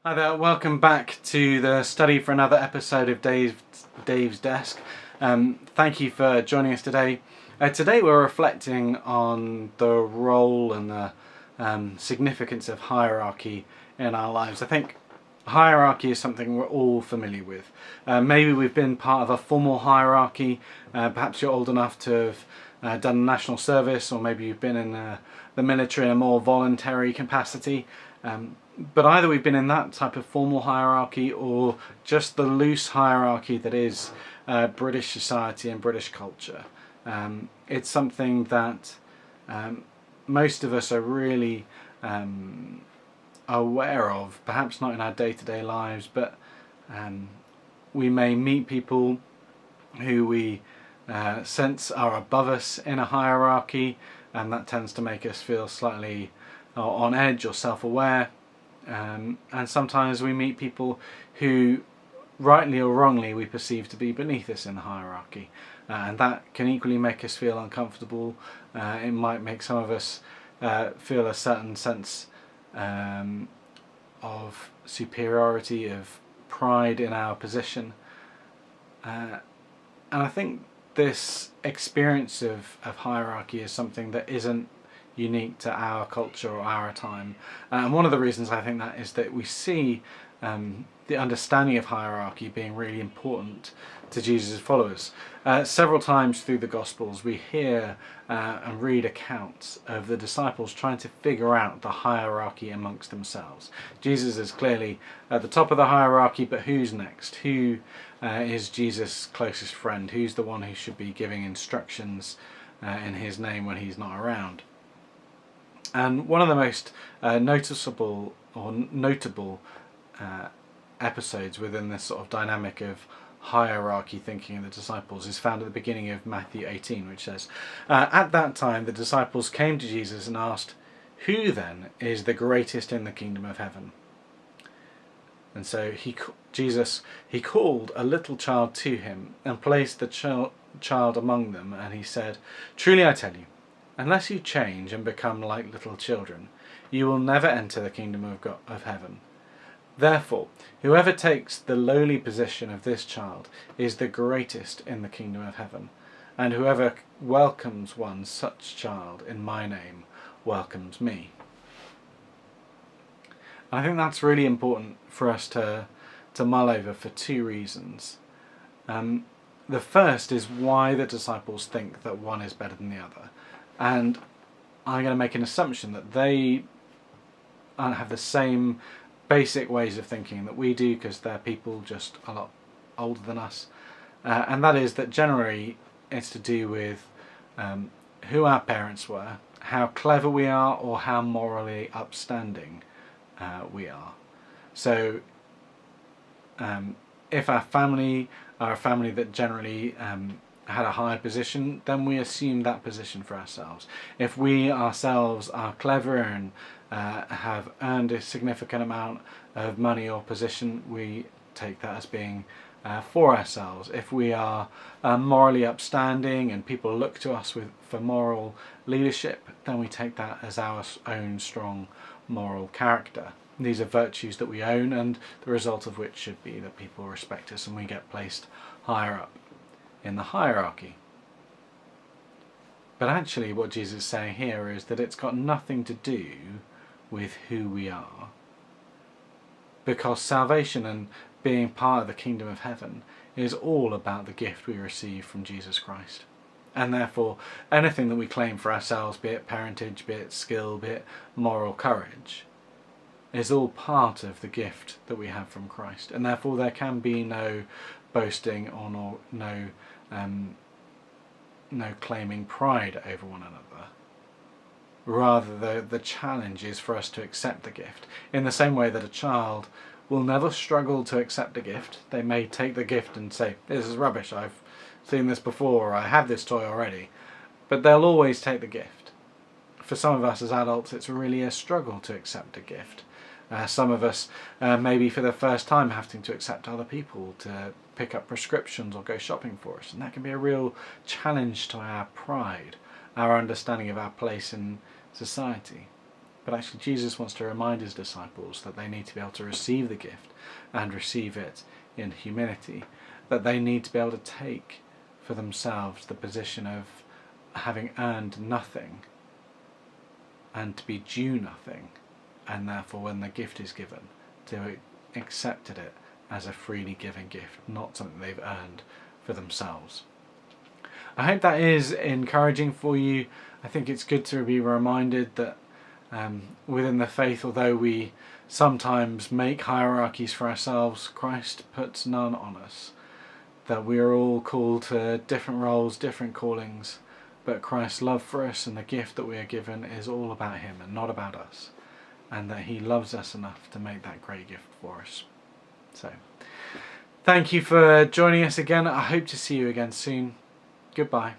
Hi there, welcome back to the study for another episode of Dave's Desk. Thank you for joining us today. Today we're reflecting on the role and the significance of hierarchy in our lives. I think hierarchy is something we're all familiar with. Maybe we've been part of a formal hierarchy. Perhaps you're old enough to have done national service, or maybe you've been in the military in a more voluntary capacity. But either we've been in that type of formal hierarchy or just the loose hierarchy that is British society and British culture. It's something that most of us are really aware of, perhaps not in our day-to-day lives, but we may meet people who we sense are above us in a hierarchy, and that tends to make us feel slightly on edge or self-aware. And sometimes we meet people who, rightly or wrongly, we perceive to be beneath us in the hierarchy, and that can equally make us feel uncomfortable. It might make some of us feel a certain sense of superiority, of pride in our position, and I think this experience of hierarchy is something that isn't unique to our culture or our time. And one of the reasons I think that is that we see the understanding of hierarchy being really important to Jesus' followers. Several times through the Gospels we hear and read accounts of the disciples trying to figure out the hierarchy amongst themselves. Jesus is clearly at the top of the hierarchy, but who's next? Who is Jesus' closest friend? Who's the one who should be giving instructions in his name when he's not around? And one of the most noticeable or notable episodes within this sort of dynamic of hierarchy thinking in the disciples is found at the beginning of Matthew 18, which says, "At that time the disciples came to Jesus and asked, 'Who then is the greatest in the kingdom of heaven?' And so Jesus called a little child to him and placed the child among them, and he said, 'Truly I tell you, unless you change and become like little children, you will never enter the kingdom of heaven. Therefore, whoever takes the lowly position of this child is the greatest in the kingdom of heaven, and whoever welcomes one such child in my name welcomes me.'" I think that's really important for us to mull over for two reasons. The first is why the disciples think that one is better than the other. And I'm going to make an assumption that they have the same basic ways of thinking that we do, because they're people just a lot older than us. And that is that generally it's to do with who our parents were, how clever we are, or how morally upstanding we are. So if our family are a family that generally had a higher position, then we assume that position for ourselves. If we ourselves are clever and have earned a significant amount of money or position, we take that as being for ourselves. If we are morally upstanding and people look to us for moral leadership, then we take that as our own strong moral character. These are virtues that we own, and the result of which should be that people respect us and we get placed higher up in the hierarchy. But actually what Jesus is saying here is that it's got nothing to do with who we are, because salvation and being part of the kingdom of heaven is all about the gift we receive from Jesus Christ. And therefore anything that we claim for ourselves, be it parentage, be it skill, be it moral courage, is all part of the gift that we have from Christ. And therefore there can be no boasting or no claiming pride over one another. Rather, the challenge is for us to accept the gift. In the same way that a child will never struggle to accept a gift. They may take the gift and say, "This is rubbish, I've seen this before, or I have this toy already." But they'll always take the gift. For some of us as adults, it's really a struggle to accept a gift. Some of us maybe for the first time having to accept other people to pick up prescriptions or go shopping for us, and that can be a real challenge to our pride, our understanding of our place in society. But actually Jesus wants to remind his disciples that they need to be able to receive the gift and receive it in humility, that they need to be able to take for themselves the position of having earned nothing and to be due nothing, and therefore when the gift is given, to accept it as a freely given gift, not something they've earned for themselves. I hope that is encouraging for you. I think it's good to be reminded that within the faith, although we sometimes make hierarchies for ourselves, Christ puts none on us. That we are all called to different roles, different callings, but Christ's love for us and the gift that we are given is all about him and not about us, and that he loves us enough to make that great gift for us. So, thank you for joining us again. I hope to see you again soon. Goodbye.